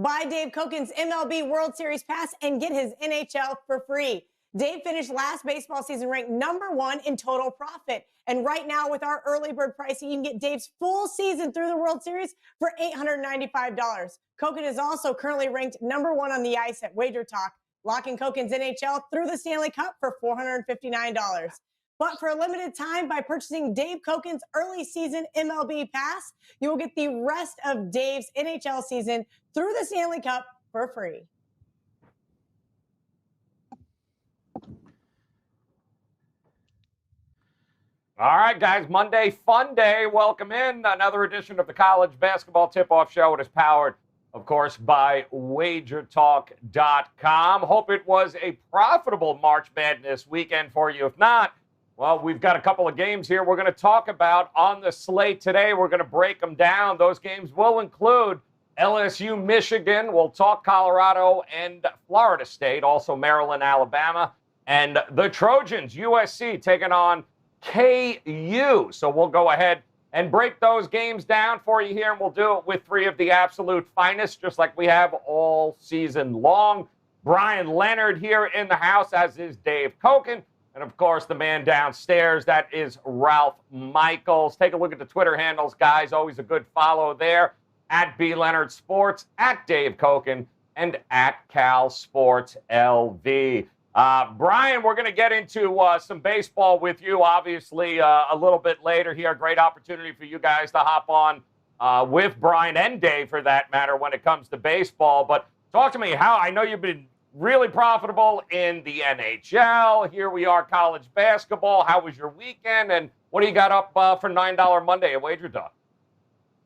Buy Dave Koken's MLB World Series pass and get his NHL for free. Dave finished last baseball season ranked #1 in total profit. And right now, with our early bird pricing, you can get Dave's full season through the World Series for $895. Koken is also currently ranked #1 on the ice at Wager Talk. Lock in Koken's NHL through the Stanley Cup for $459. But for a limited time, by purchasing Dave Koken's early season MLB pass, you will get the rest of Dave's NHL season through the Stanley Cup for free. All right, guys, Monday Fun Day. Welcome in. Another edition of the College Basketball Tip-Off Show. It is powered, of course, by WagerTalk.com. Hope it was a profitable March Madness weekend for you. If not, well, we've got a couple of games here we're going to talk about on the slate today. We're going to break them down. Those games will include LSU, Michigan. We'll talk Colorado and Florida State, also Maryland, Alabama, and the Trojans, USC, taking on KU. So we'll go ahead and break those games down for you here, and we'll do it with three of the absolute finest, just like we have all season long. Brian Leonard here in the house, as is Dave Koken. And, of course, the man downstairs, that is Ralph Michaels. Take a look at the Twitter handles, guys. Always a good follow there. At B Leonard Sports, at Dave Koken, and at Cal Sports LV. Brian, we're going to get into some baseball with you, obviously, a little bit later here. Great opportunity for you guys to hop on with Brian and Dave, for that matter, when it comes to baseball. But talk to me, how I know you've been really profitable in the NHL. Here we are, college basketball. How was your weekend? And what do you got up for $9 Monday at Wager Talk?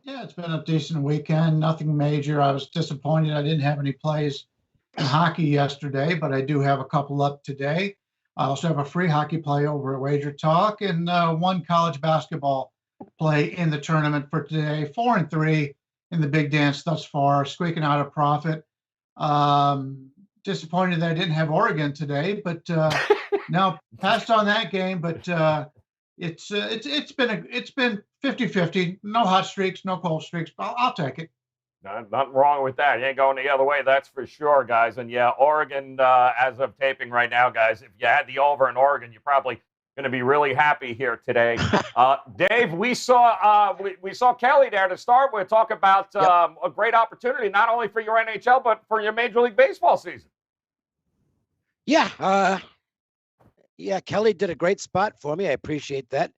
Yeah, it's been a decent weekend. Nothing major. I was disappointed I didn't have any plays in hockey yesterday, but I do have a couple up today. I also have a free hockey play over at Wager Talk and one college basketball play in the tournament for today. 4-3 in the big dance thus far, squeaking out a profit. Disappointed that I didn't have Oregon today, but now passed on that game. But it's been 50-50. No hot streaks, no cold streaks. But I'll take it. Nothing wrong with that. You ain't going the other way, that's for sure, guys. And yeah, Oregon, as of taping right now, guys, if you had the over in Oregon, you're probably going to be really happy here today. Dave, we saw Kelly there to start with. Talk about a great opportunity, not only for your NHL, but for your Major League Baseball season. Yeah. Kelly did a great spot for me. I appreciate that.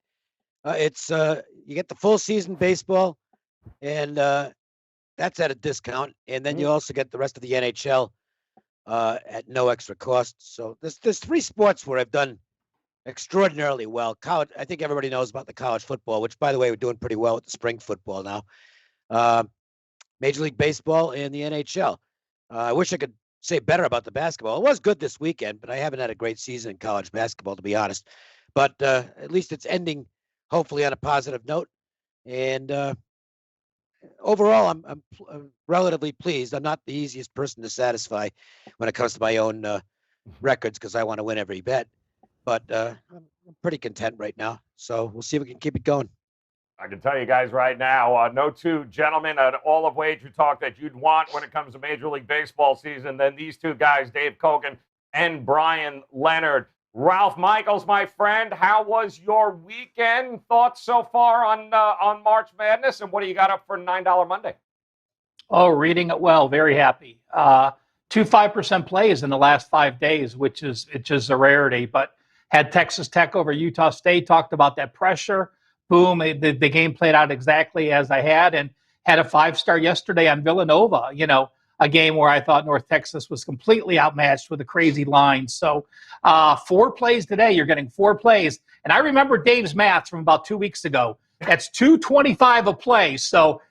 It's you get the full season baseball, and that's at a discount. And then you also get the rest of the NHL at no extra cost. So there's three sports where I've done extraordinarily well. College, I think everybody knows about the college football, which, by the way, we're doing pretty well with the spring football now. Major League Baseball and the NHL. I wish I could say better about the basketball. It was good this weekend, but I haven't had a great season in college basketball, to be honest. But at least it's ending, hopefully, on a positive note. And overall, I'm relatively pleased. I'm not the easiest person to satisfy when it comes to my own records, because I want to win every bet. But I'm pretty content right now. So we'll see if we can keep it going. I can tell you guys right now, no two gentlemen at all of Wager Talk that you'd want when it comes to Major League Baseball season than these two guys, Dave Koken and Brian Leonard. Ralph Michaels, my friend, how was your weekend? Thoughts so far on March Madness, and what do you got up for $9 Monday? Oh, reading it well. Very happy. 2 5% plays in the last 5 days, which is a rarity. But had Texas Tech over Utah State, talked about that pressure. Boom, the game played out exactly as I had, and had a 5-star yesterday on Villanova, a game where I thought North Texas was completely outmatched with a crazy line. So 4 plays today. You're getting 4 plays. And I remember Dave's math from about 2 weeks ago. That's $225 a play. So,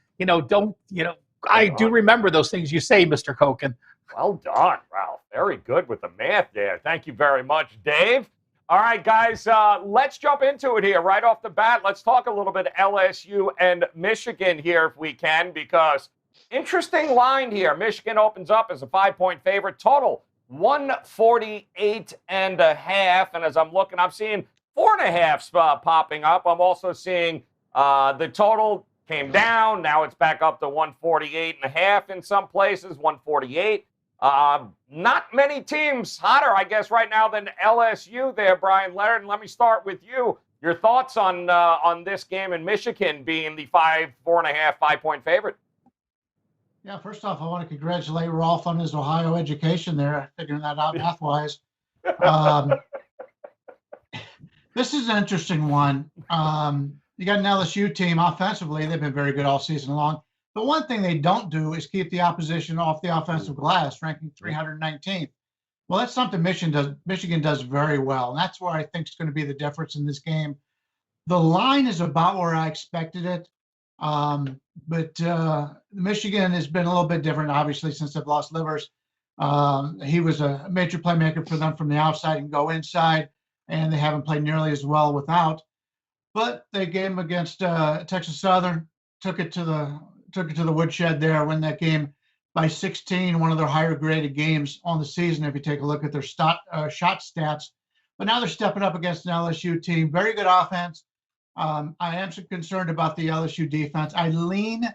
I do remember those things you say, Mr. Koken. Well done, Ralph. Very good with the math there. Thank you very much, Dave. All right, guys, let's jump into it here right off the bat. Let's talk a little bit LSU and Michigan here if we can, because interesting line here. Michigan opens up as a 5-point favorite. Total 148.5. And as I'm looking, I'm seeing 4.5 popping up. I'm also seeing the total came down. Now it's back up to 148.5 in some places, 148. Not many teams hotter, I guess, right now than LSU there, Brian Leonard. And let me start with you. Your thoughts on this game in Michigan being the 4.5, 5-point favorite? Yeah, first off, I want to congratulate Rolf on his Ohio education there, figuring that out math-wise. This is an interesting one. You got an LSU team offensively. They've been very good all season long. But one thing they don't do is keep the opposition off the offensive glass, ranking 319th. Well, that's something Michigan does very well. And that's where I think is going to be the difference in this game. The line is about where I expected it. But Michigan has been a little bit different, obviously, since they've lost Livers. He was a major playmaker for them from the outside and go inside, and they haven't played nearly as well without. But they game against Texas Southern, took it to the woodshed there, win that game by 16, one of their higher graded games on the season if you take a look at their shot stats. But now they're stepping up against an LSU team, very good offense. I am so concerned about the LSU defense. I lean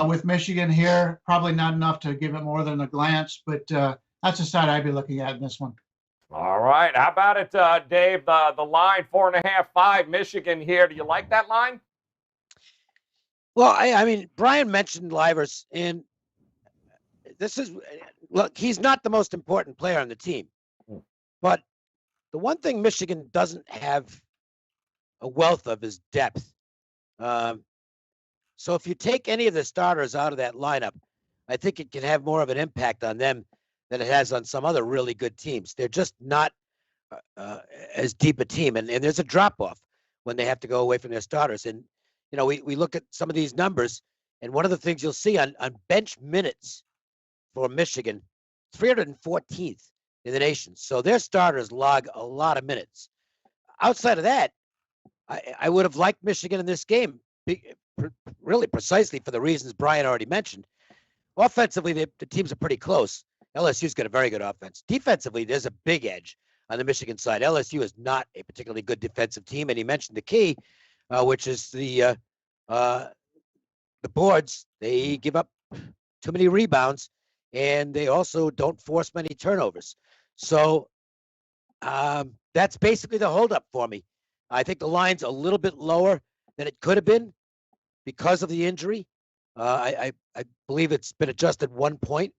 with Michigan here, probably not enough to give it more than a glance, but that's the side I'd be looking at in this one. All right. How about it, Dave? The line 4.5, 5, Michigan here. Do you like that line? Well, I mean, Brian mentioned Livers, and look, he's not the most important player on the team, but the one thing Michigan doesn't have a wealth of is depth. So if you take any of the starters out of that lineup, I think it can have more of an impact on them than it has on some other really good teams. They're just not as deep a team, and there's a drop-off when they have to go away from their starters. And, you know, we look at some of these numbers, and one of the things you'll see on bench minutes for Michigan, 314th in the nation. So their starters log a lot of minutes. Outside of that, I would have liked Michigan in this game, really precisely for the reasons Brian already mentioned. Offensively, the teams are pretty close. LSU's got a very good offense. Defensively, there's a big edge on the Michigan side. LSU is not a particularly good defensive team, and he mentioned the key, which is the boards. They give up too many rebounds, and they also don't force many turnovers. So that's basically the holdup for me. I think the line's a little bit lower than it could have been because of the injury. I believe it's been adjusted 1 point,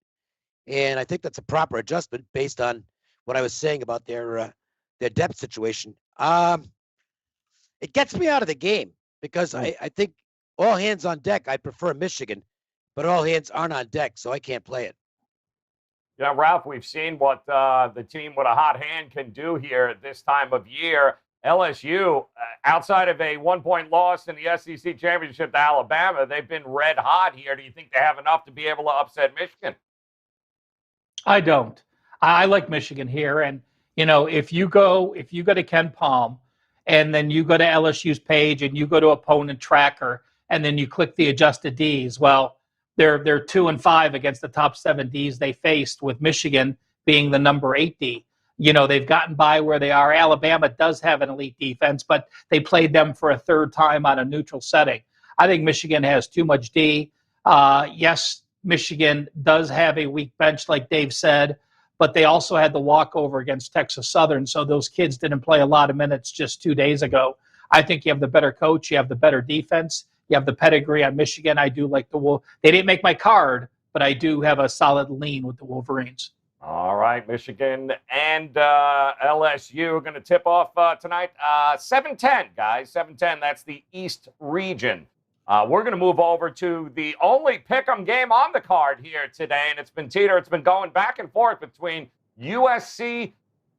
and I think that's a proper adjustment based on what I was saying about their depth situation. It gets me out of the game because I think all hands on deck. I prefer Michigan, but all hands aren't on deck, so I can't play it. Yeah, Ralph, we've seen what the team with a hot hand can do here at this time of year. LSU, outside of a 1-point loss in the SEC championship to Alabama, they've been red hot here. Do you think they have enough to be able to upset Michigan? I don't. I like Michigan here. And, you know, if you go to Ken Palm and then you go to LSU's page and you go to opponent tracker and then you click the adjusted Ds, well, they're 2-5 against the top 7 Ds they faced, with Michigan being the number 8 D. You know, they've gotten by where they are. Alabama does have an elite defense, but they played them for a third time on a neutral setting. I think Michigan has too much D. Yes, Michigan does have a weak bench, like Dave said, but they also had the walkover against Texas Southern, so those kids didn't play a lot of minutes just 2 days ago. I think you have the better coach, you have the better defense, you have the pedigree on Michigan. I do like the Wolf. They didn't make my card, but I do have a solid lean with the Wolverines. All right, Michigan and LSU are going to tip off tonight. 7:10, guys, 7:10. That's the East region. We're going to move over to the only pick'em game on the card here today, and it's been going back and forth between USC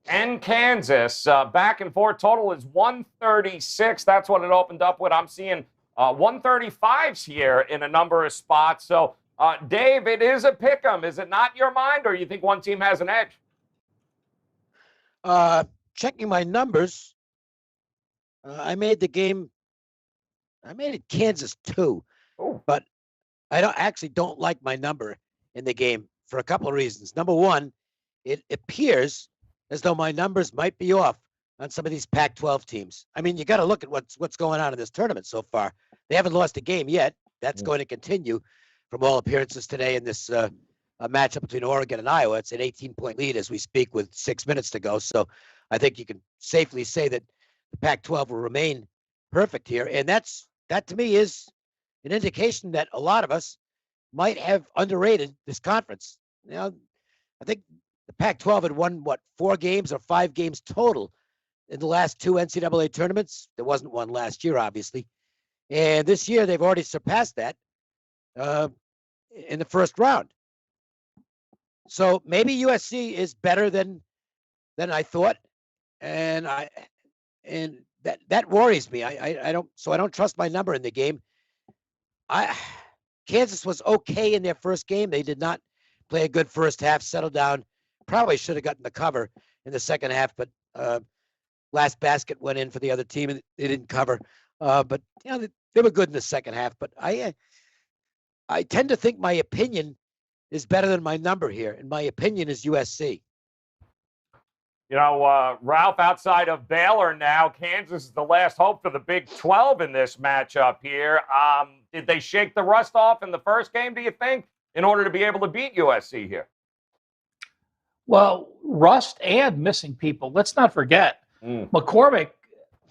and Kansas. Back and forth. Total is 136. That's what it opened up with. I'm seeing 135s here in a number of spots. So, Dave, it is a pick'em. Is it not in your mind, or you think one team has an edge? Checking my numbers, I made it Kansas 2, but I don't like my number in the game for a couple of reasons. Number one, it appears as though my numbers might be off on some of these Pac-12 teams. I mean, you got to look at what's going on in this tournament so far. They haven't lost a game yet. That's going to continue from all appearances today in this matchup between Oregon and Iowa. It's an 18-point lead as we speak with 6 minutes to go. So I think you can safely say that the Pac-12 will remain perfect here. And that to me is an indication that a lot of us might have underrated this conference. I think the Pac-12 had won, 4 games or 5 games total in the last 2 NCAA tournaments. There wasn't one last year, obviously. And this year, they've already surpassed that in the first round. So maybe USC is better than I thought, and that worries me. I don't trust my number in the game. Kansas was okay in their first game. They did not play a good first half, settle down. Probably should have gotten the cover in the second half, but last basket went in for the other team and they didn't cover. But they were good in the second half. But I tend to think my opinion is better than my number here, and my opinion is USC. Ralph, outside of Baylor now, Kansas is the last hope for the Big 12 in this matchup here. Did they shake the rust off in the first game, do you think, in order to be able to beat USC here? Well, rust and missing people. Let's not forget, McCormick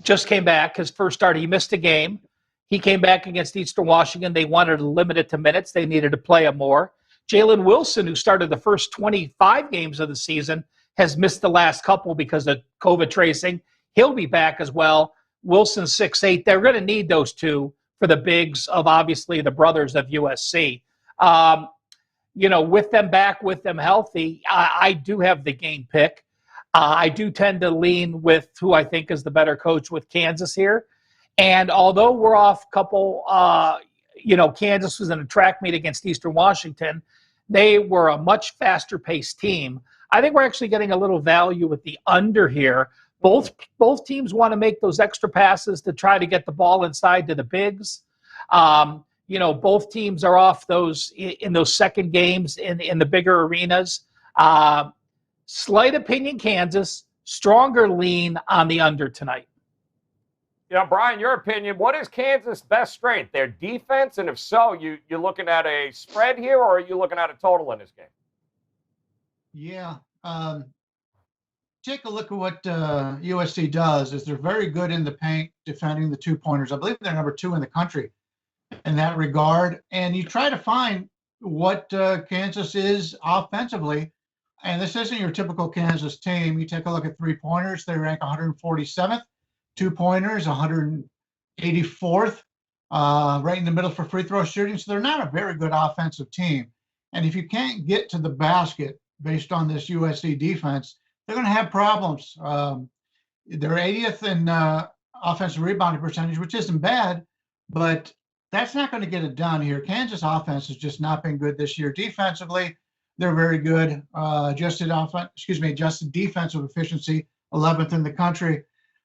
just came back. His first start, he missed a game. He came back against Eastern Washington. They wanted to limit it to minutes. They needed to play him more. Jalen Wilson, who started the first 25 games of the season, has missed the last couple because of COVID tracing. He'll be back as well. Wilson's 6'8". They're going to need those two for the bigs of, obviously, the brothers of USC. With them back, with them healthy, I do have the game pick. I do tend to lean with who I think is the better coach with Kansas here. And although we're off a couple, Kansas was in a track meet against Eastern Washington. They were a much faster paced team. I think we're actually getting a little value with the under here. Both teams want to make those extra passes to try to get the ball inside to the bigs. Both teams are off those in those second games in the bigger arenas. Slight opinion, Kansas. Stronger lean on the under tonight. Brian, your opinion, what is Kansas' best strength? Their defense? And if so, you're looking at a spread here, or are you looking at a total in this game? Yeah. Take a look at what USC does. Is they're very good in the paint defending the 2-pointers. I believe they're number 2 in the country in that regard. And you try to find what Kansas is offensively. And this isn't your typical Kansas team. You take a look at 3-pointers. They rank 147th. 2-pointers, 184th, right in the middle for free throw shooting. So they're not a very good offensive team. And if you can't get to the basket based on this USC defense, they're going to have problems. They're 80th in offensive rebounding percentage, which isn't bad, but that's not going to get it done here. Kansas offense has just not been good this year. Defensively, they're very good. Adjusted defensive efficiency, 11th in the country.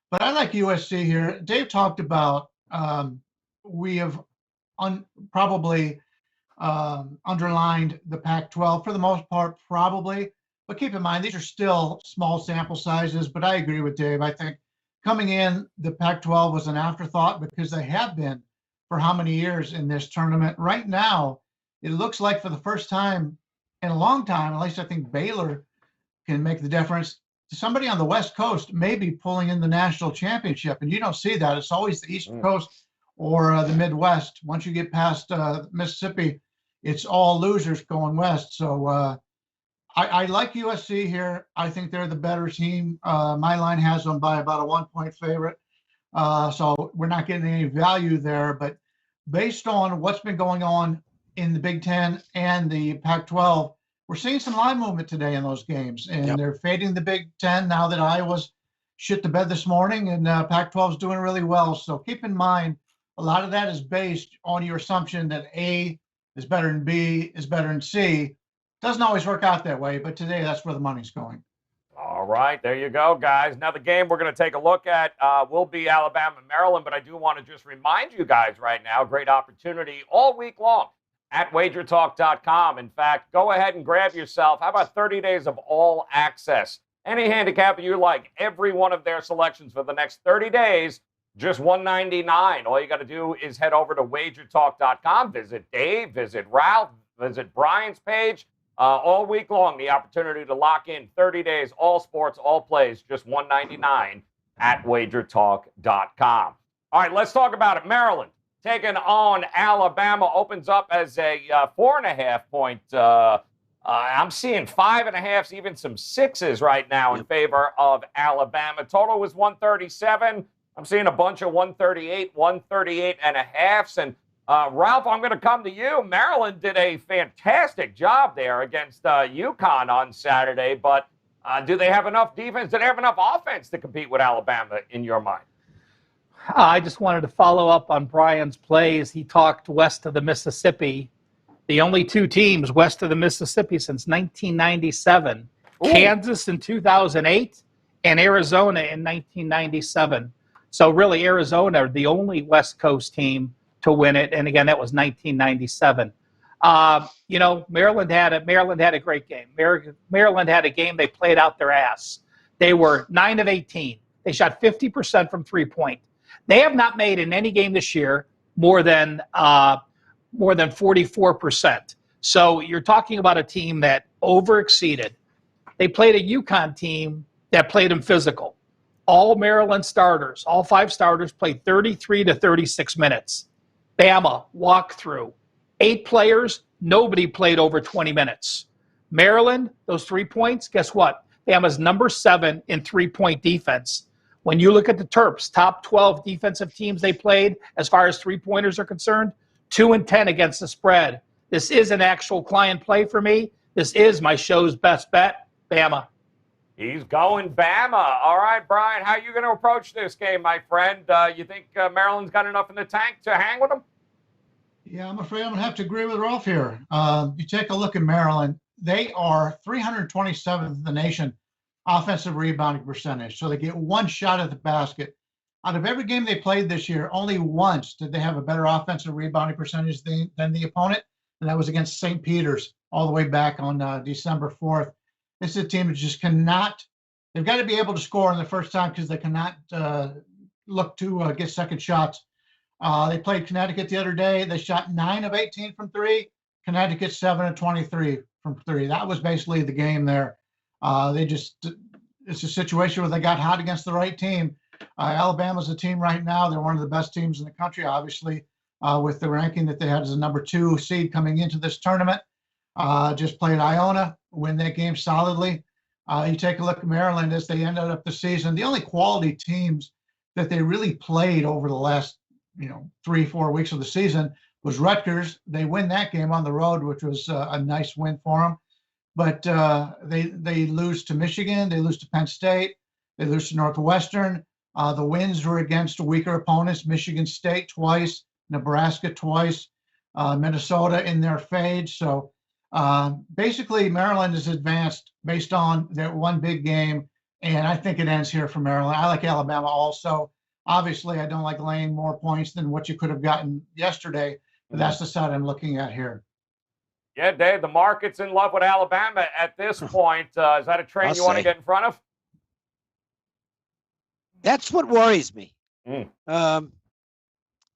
But I like USC here. Dave talked about we have probably underlined the Pac-12 for the most part, probably. But keep in mind, these are still small sample sizes. But I agree with Dave. I think coming in, the Pac-12 was an afterthought because they have been for how many years in this tournament. Right now, it looks like for the first time in a long time, at least I think Baylor can make the difference. Somebody on the West Coast may be pulling in the national championship, and you don't see that. It's always the East Coast or the Midwest. Once you get past Mississippi, it's all losers going west. So I like USC here. I think they're the better team. My line has them by about a 1-point favorite. So we're not getting any value there. But based on what's been going on in the Big Ten and the Pac-12, we're seeing some line movement today in those games, and they're fading the Big Ten now that Iowa's shit to bed this morning, and Pac-12 is doing really well. So keep in mind, a lot of that is based on your assumption that A is better than B is better than C. Doesn't always work out that way, but today that's where the money's going. All right, there you go, guys. Now the game we're going to take a look at will be Alabama, Maryland, but I do want to just remind you guys right now, great opportunity all week long at wagertalk.com. In fact, go ahead and grab yourself, how about 30 days of all access? Any handicap you like, every one of their selections for the next 30 days, Just $1.99. All you got to do is head over to wagertalk.com, visit Dave, visit Ralph, visit Brian's page. All week long, the opportunity to lock in 30 days, all sports, all plays, just $1.99 at wagertalk.com. All right, let's talk about it. Maryland taking on Alabama opens up as a 4.5 point. I'm seeing 5.5s, even some 6s right now in favor of Alabama. Total was 137. I'm seeing a bunch of 138, 138.5s. And Ralph, I'm going to come to you. Maryland did a fantastic job there against UConn on Saturday, but do they have enough defense? Do they have enough offense to compete with Alabama in your mind? I just wanted to follow up on Brian's plays. He talked west of the Mississippi. The only two teams west of the Mississippi since 1997, Kansas in 2008 and Arizona in 1997. So really Arizona, the only West Coast team to win it. And again, that was 1997. Maryland had a great game. Maryland had a game they played out their ass. They were 9 of 18. They shot 50% from 3-point. They have not made in any game this year more than 44%. So you're talking about a team that overexceeded. They played a UConn team that played them physical. All Maryland starters, all 5 starters played 33 to 36 minutes. Bama walked through. 8 players, nobody played over 20 minutes. Maryland, those 3 points, guess what? Bama's number 7 in 3-point defense. When you look at the Terps, top 12 defensive teams they played, as far as 3-pointers are concerned, 2-10 against the spread. This is an actual client play for me. This is my show's best bet, Bama. He's going Bama. All right, Brian, how are you going to approach this game, my friend? You think Maryland's got enough in the tank to hang with them? Yeah, I'm afraid I'm going to have to agree with Rolf here. You take a look at Maryland. They are 327th in the nation offensive rebounding percentage. So they get one shot at the basket. Out of every game they played this year, only once did they have a better offensive rebounding percentage than the opponent, and that was against St. Peter's all the way back on December 4th. This is a team that just cannot – they've got to be able to score in the first time because they cannot look to get second shots. They played Connecticut the other day. They shot 9 of 18 from 3. Connecticut 7 of 23 from 3. That was basically the game there. It's a situation where they got hot against the right team. Alabama's a team right now. They're one of the best teams in the country, obviously, with the ranking that they had as a number 2 seed coming into this tournament. Just played Iona, win that game solidly. You take a look at Maryland as they ended up the season. The only quality teams that they really played over the last 3-4 weeks of the season was Rutgers. They win that game on the road, which was a nice win for them. But they lose to Michigan. They lose to Penn State. They lose to Northwestern. The wins were against weaker opponents, Michigan State twice, Nebraska twice, Minnesota in their fade. So basically, Maryland is advanced based on that one big game, and I think it ends here for Maryland. I like Alabama also. Obviously, I don't like laying more points than what you could have gotten yesterday, but that's the side I'm looking at here. Yeah, Dave, the market's in love with Alabama at this point. Is that a train you want to get in front of? That's what worries me.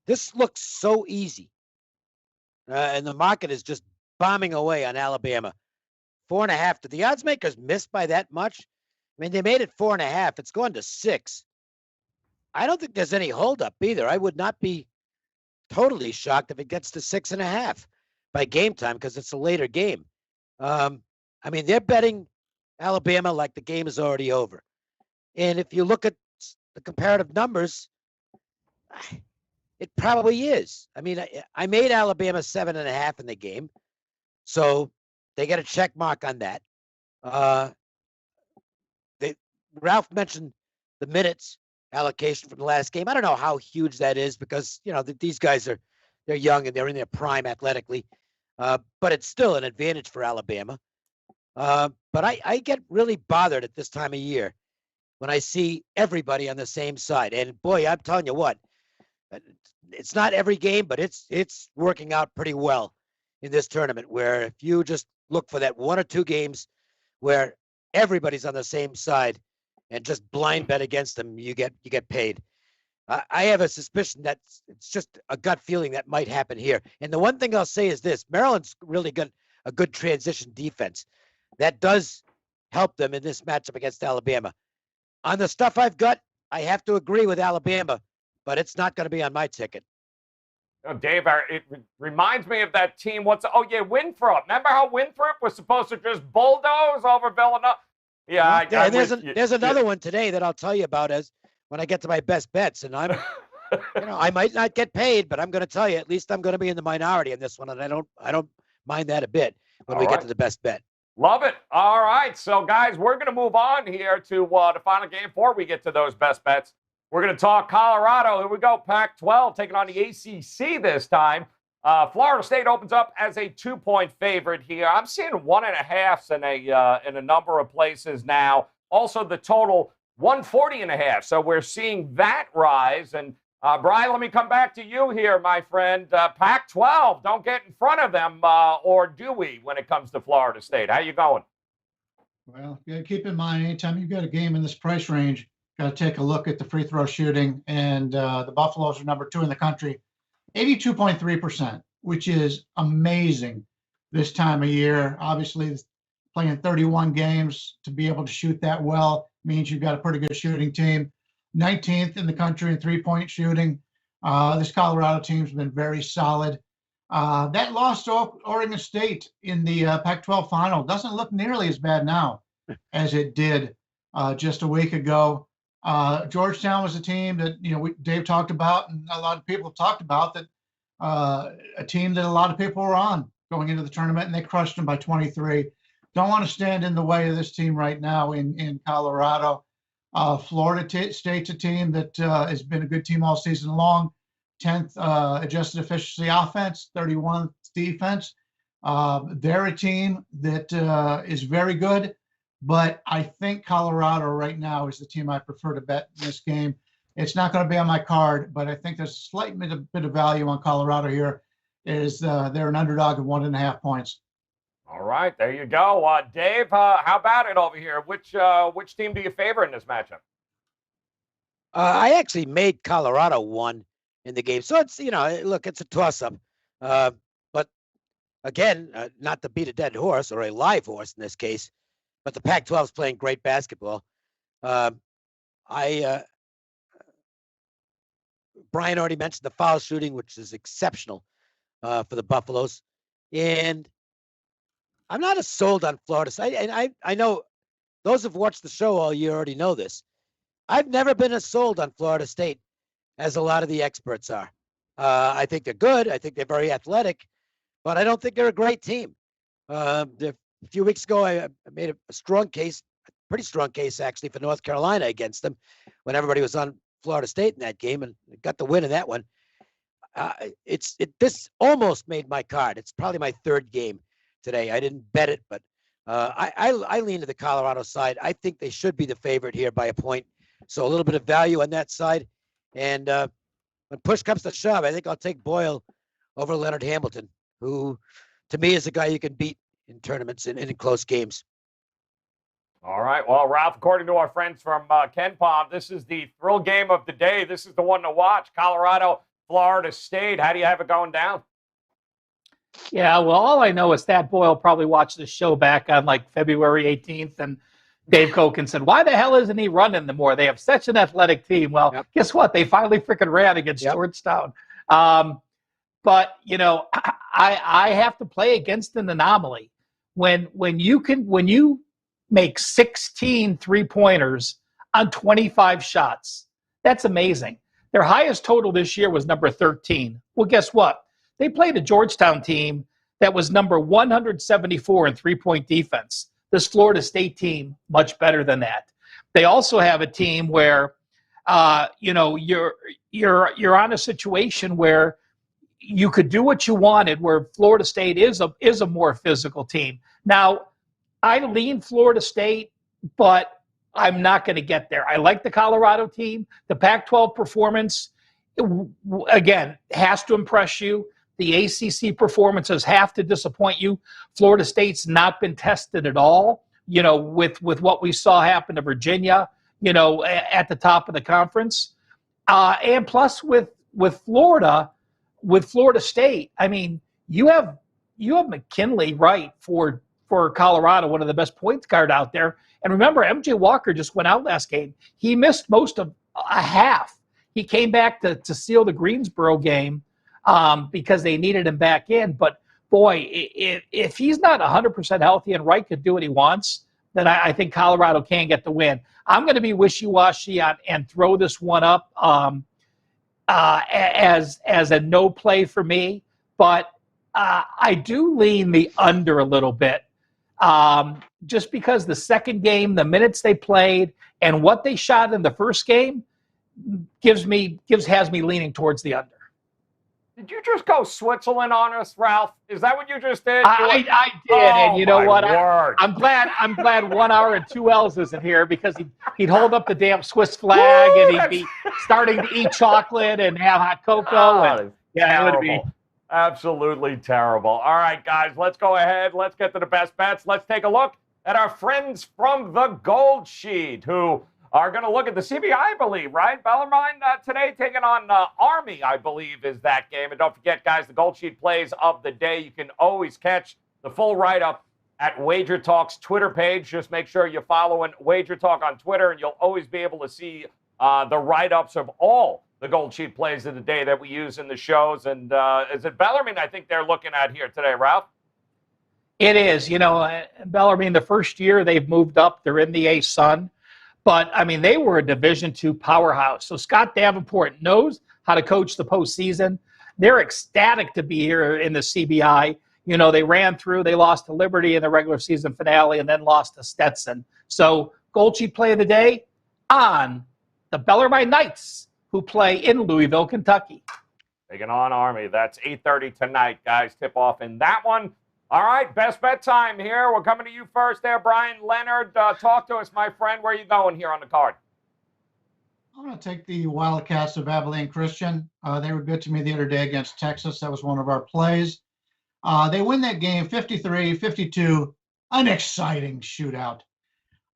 This looks so easy. And the market is just bombing away on Alabama. 4.5. Did the odds makers miss by that much? I mean, they made it 4.5. It's going to 6. I don't think there's any holdup either. I would not be totally shocked if it gets to 6.5 by game time because it's a later game. I mean, they're betting Alabama like the game is already over. And if you look at the comparative numbers, it probably is. I mean, I made Alabama 7.5 in the game, so they get a check mark on that. Ralph mentioned the minutes allocation from the last game. I don't know how huge that is because these guys they're young and they're in their prime athletically, but it's still an advantage for Alabama. But I get really bothered at this time of year when I see everybody on the same side. And boy, I'm telling you what, it's not every game, but it's working out pretty well in this tournament where if you just look for that 1 or 2 games where everybody's on the same side and just blind bet against them, you get paid. I have a suspicion that it's just a gut feeling that might happen here. And the one thing I'll say is this: Maryland's really got a good transition defense. That does help them in this matchup against Alabama. On the stuff I've got, I have to agree with Alabama, but it's not going to be on my ticket. Oh, Dave, it reminds me of that team. Winthrop. Remember how Winthrop was supposed to just bulldoze over Villanova? Yeah, there's another one today that I'll tell you about as when I get to my best bets, and I'm, I might not get paid, but I'm going to tell you at least I'm going to be in the minority in this one, and I don't mind that a bit when we get to the best bet. Love it. All right, so guys, we're going to move on here to the final game before we get to those best bets. We're going to talk Colorado. Here we go, Pac-12 taking on the ACC this time. Florida State opens up as a 2-point favorite here. I'm seeing 1.5s in a number of places now. Also, the total 140.5. So we're seeing that rise. And Brian, let me come back to you here, my friend. Pac-12, don't get in front of them, or do we, when it comes to Florida State? How you going? Well, you gotta keep in mind, anytime you've got a game in this price range, got to take a look at the free throw shooting. And the Buffaloes are number 2 in the country, 82.3%, which is amazing this time of year. Obviously, playing 31 games to be able to shoot that well means you've got a pretty good shooting team. 19th in the country in three-point shooting. This Colorado team's been very solid. That loss to Oregon State in the Pac-12 final doesn't look nearly as bad now as it did just a week ago. Georgetown was a team that Dave talked about, and a lot of people have talked about, that a team that a lot of people were on going into the tournament, and they crushed them by 23. Don't want to stand in the way of this team right now in Colorado. Florida State's a team that has been a good team all season long. 10th adjusted efficiency offense, 31th defense. They're a team that is very good, but I think Colorado right now is the team I prefer to bet in this game. It's not going to be on my card, but I think there's a slight bit of value on Colorado here. They're an underdog of 1.5 points. All right, there you go. Dave, how about it over here? Which team do you favor in this matchup? I actually made Colorado 1 in the game. So it's, look, it's a toss-up. But again, not to beat a dead horse or a live horse in this case, but the Pac-12 is playing great basketball. Brian already mentioned the foul shooting, which is exceptional for the Buffaloes. And I'm not as sold on Florida State. And I know those who've watched the show all year already know this. I've never been as sold on Florida State as a lot of the experts are. I think they're good. I think they're very athletic, but I don't think they're a great team. A few weeks ago, I made a strong case, a pretty strong case actually, for North Carolina against them when everybody was on Florida State in that game, and got the win in that one. This almost made my card. It's probably my 3rd game today. I didn't bet it, but I lean to the Colorado side. I think they should be the favorite here by a point. So a little bit of value on that side. And when push comes to shove, I think I'll take Boyle over Leonard Hamilton, who to me is a guy you can beat in tournaments and in close games. All right. Well, Ralph, according to our friends from Ken Palm, this is the thrill game of the day. This is the one to watch. Colorado, Florida State. How do you have it going down? Yeah, well, all I know is that Boyle probably watched the show back on like February 18th, and Dave Koken said, why the hell isn't he running them more? They have such an athletic team. Well, Guess what? They finally freaking ran against Georgetown. But, I have to play against an anomaly. When you make 16 3-pointers on 25 shots, that's amazing. Their highest total this year was number 13. Well, guess what? They played a Georgetown team that was number 174 in 3-point defense. This Florida State team, much better than that. They also have a team where, you're on a situation where you could do what you wanted, where Florida State is a more physical team. Now, I lean Florida State, but I'm not going to get there. I like the Colorado team. The Pac-12 performance, again, has to impress you. The ACC performances have to disappoint you. Florida State's not been tested at all, with what we saw happen to Virginia, at the top of the conference. And plus with Florida State, I mean, you have McKinley, right, for Colorado, one of the best point guard out there. And remember, MJ Walker just went out last game. He missed most of a half. He came back to seal the Greensboro game because they needed him back in. But boy, if he's not 100% healthy and Wright could do what he wants, then I think Colorado can get the win. I'm going to be wishy-washy and throw this one up as a no play for me. But I do lean the under a little bit, just because the second game, the minutes they played, and what they shot in the first game has me leaning towards the under. Did you just go Switzerland on us, Ralph? Is that what you just did? I did, Oh, and you know what? word. I'm glad 1 hour and 2 L's isn't here, because he'd hold up the damn Swiss flag and he'd be starting to eat chocolate and have hot cocoa. And, yeah, it would be absolutely terrible. All right, guys, let's go ahead. Let's get to the best bets. Let's take a look at our friends from the Gold Sheet, who are going to look at the CBI, I believe, right? Bellarmine today taking on Army, I believe, is that game. And don't forget, guys, the Gold Sheet plays of the day. You can always catch the full write-up at Wager Talk's Twitter page. Just make sure you're following Wager Talk on Twitter, and you'll always be able to see the write-ups of all the Gold Sheet plays of the day that we use in the shows. And is it Bellarmine I think they're looking at here today, Ralph? It is. You know, Bellarmine, the first year they've moved up. They're in the A-Sun. But, I mean, they were a Division II powerhouse. So Scott Davenport knows how to coach the postseason. They're ecstatic to be here in the CBI. You know, they ran through. They lost to Liberty in the regular season finale and then lost to Stetson. So Gold Sheet play of the day on the Bellarmine Knights, who play in Louisville, Kentucky. Taking on Army. That's 8:30 tonight, guys. Tip off in that one. All right, best bet time here. We're coming to you first there, Brian Leonard. Talk to us, my friend. Where are you going here on the card? I'm going to take the Wildcats of Abilene Christian. They were good to me the other day against Texas. That was one of our plays. They win that game 53-52, an exciting shootout.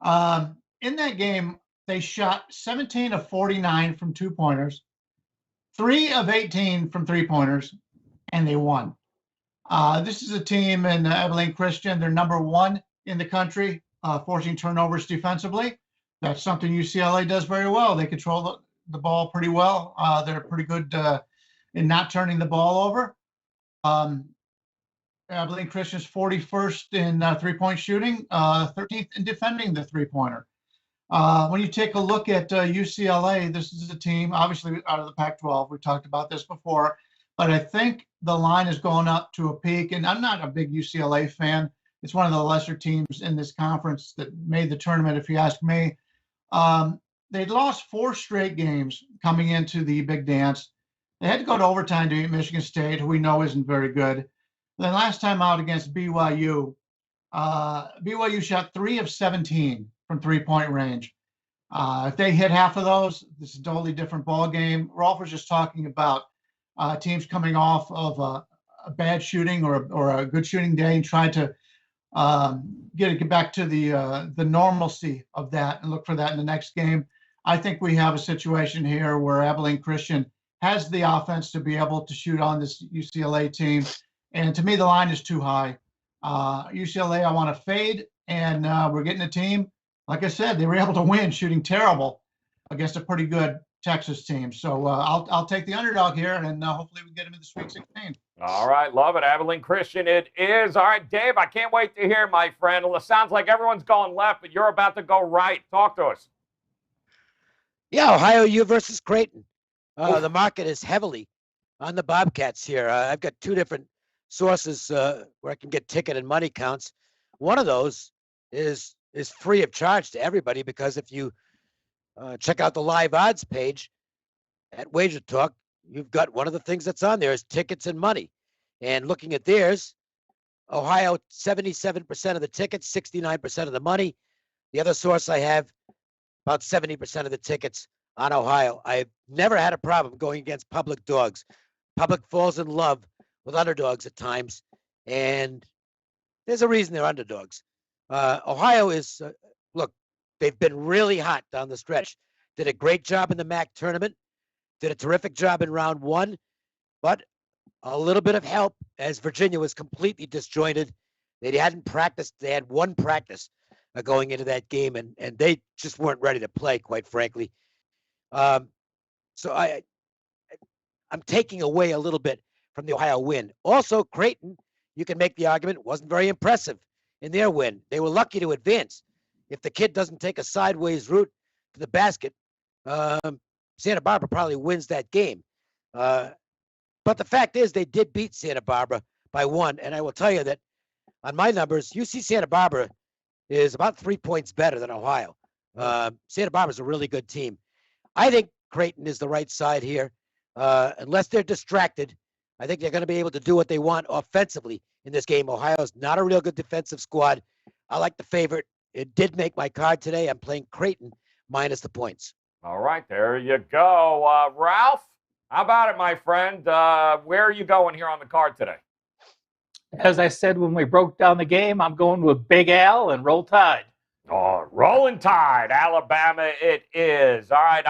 In that game, they shot 17 of 49 from two-pointers, 3 of 18 from three-pointers, and they won. This is a team in Abilene Christian. They're number 1 in the country, forcing turnovers defensively. That's something UCLA does very well. They control the ball pretty well. They're pretty good in not turning the ball over. Abilene Christian's 41st in three-point shooting, 13th in defending the three-pointer. When you take a look at UCLA, this is a team, obviously out of the Pac-12. We talked about this before. But I think the line is going up to a peak, and I'm not a big UCLA fan. It's one of the lesser teams in this conference that made the tournament, if you ask me. They'd lost 4 straight games coming into the big dance. They had to go to overtime to beat Michigan State, who we know isn't very good. Then last time out against BYU, BYU shot 3 of 17 from three-point range. If they hit half of those, this is a totally different ball game. Rolf was just talking about teams coming off of a bad shooting or a good shooting day and trying to get back to the normalcy of that and look for that in the next game. I think we have a situation here where Abilene Christian has the offense to be able to shoot on this UCLA team. And to me, the line is too high. UCLA, I want to fade, and we're getting a team. Like I said, they were able to win shooting terrible against a pretty good Texas team. So I'll take the underdog here, and hopefully we get him in the Sweet 16. All right, love it. Abilene Christian it is. All right, Dave, I can't wait to hear, my friend. Well, it sounds like everyone's going left, but you're about to go right. Talk to us. Yeah, Ohio U versus Creighton. The market is heavily on the Bobcats here. I've got 2 different sources where I can get ticket and money counts. One of those is free of charge to everybody, because if you check out the live odds page at Wager Talk, you've got one of the things that's on there is tickets and money. And looking at theirs, Ohio, 77% of the tickets, 69% of the money. The other source I have, about 70% of the tickets on Ohio. I've never had a problem going against public dogs. Public falls in love with underdogs at times, and there's a reason they're underdogs. Ohio is, look, they've been really hot down the stretch. Did a great job in the MAC tournament. did a terrific job in round one, but a little bit of help as Virginia was completely disjointed. They hadn't practiced. They had one practice going into that game, and they just weren't ready to play, quite frankly. So I'm taking away a little bit from the Ohio win. Also, Creighton, you can make the argument, wasn't very impressive in their win. They were lucky to advance. If the kid doesn't take a sideways route to the basket, Santa Barbara probably wins that game. But the fact is, they did beat Santa Barbara by one. And I will tell you that on my numbers, UC Santa Barbara is about 3 points better than Ohio. Santa Barbara is a really good team. I think Creighton is the right side here. Unless they're distracted, I think they're going to be able to do what they want offensively in this game. Ohio's not a real good defensive squad. I like the favorite. It did make my card today. I'm playing Creighton minus the points. All right, there you go. Ralph, how about it, my friend? Where are you going here on the card today? As I said when we broke down the game, I'm going with Big Al and Roll Tide. Oh, rolling Tide, Alabama it is. All right,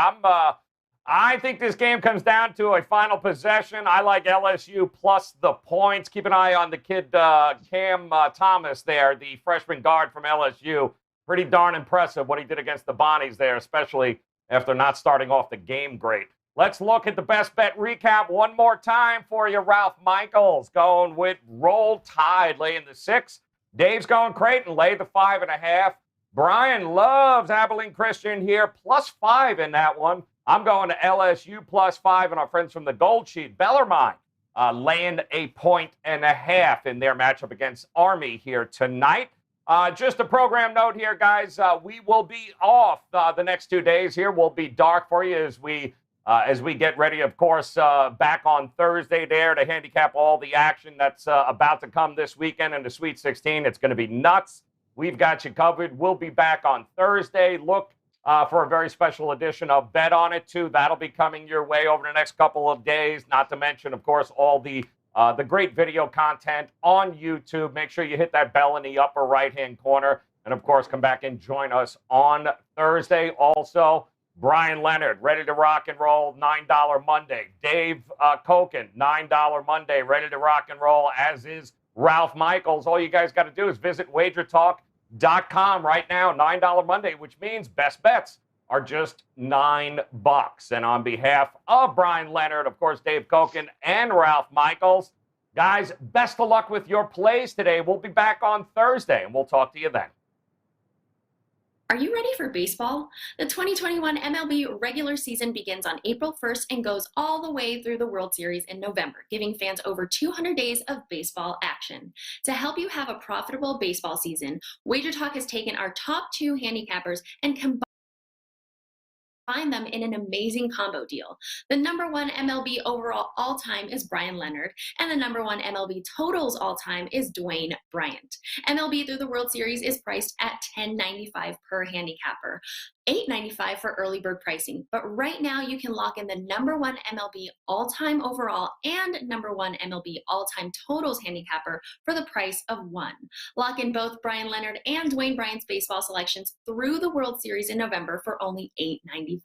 I think this game comes down to a final possession. I like LSU plus the points. Keep an eye on the kid Cam Thomas there, the freshman guard from LSU. Pretty darn impressive what he did against the Bonnies there, especially after not starting off the game great. Let's look at the best bet recap one more time for you. Ralph Michaels going with Roll Tide, laying the 6. Dave's going Creighton, lay the 5.5. Brian loves Abilene Christian here, +5 in that one. I'm going to LSU +5, and our friends from the Gold Sheet, Bellarmine, laying a 1.5 in their matchup against Army here tonight. Just a program note here, guys. We will be off the next 2 days here. We'll be dark for you as we get ready, of course, back on Thursday there to handicap all the action that's about to come this weekend in the Sweet 16. It's going to be nuts. We've got you covered. We'll be back on Thursday. Look for a very special edition of Bet On It, too. That'll be coming your way over the next couple of days, not to mention, of course, all the great video content on YouTube. Make sure you hit that bell in the upper right-hand corner. And, of course, come back and join us on Thursday. Also, Brian Leonard, ready to rock and roll, $9 Monday. Dave Koken, $9 Monday, ready to rock and roll, as is Ralph Michaels. All you guys got to do is visit wagertalk.com right now, $9 Monday, which means best bets are just $9. And on behalf of Brian Leonard, of course, Dave Koken, and Ralph Michaels, guys, best of luck with your plays today. We'll be back on Thursday, and we'll talk to you then. Are you ready for baseball? The 2021 MLB regular season begins on April 1st and goes all the way through the World Series in November, giving fans over 200 days of baseball action. To help you have a profitable baseball season, WagerTalk has taken our top 2 handicappers and combined them in an amazing combo deal. The #1 MLB overall all-time is Brian Leonard, and the #1 MLB totals all-time is Dwayne Bryant. MLB through the World Series is priced at $10.95 per handicapper, $8.95 for early bird pricing. But right now you can lock in the #1 MLB all-time overall and #1 MLB all-time totals handicapper for the price of one. Lock in both Brian Leonard and Dwayne Bryant's baseball selections through the World Series in November for only $8.95.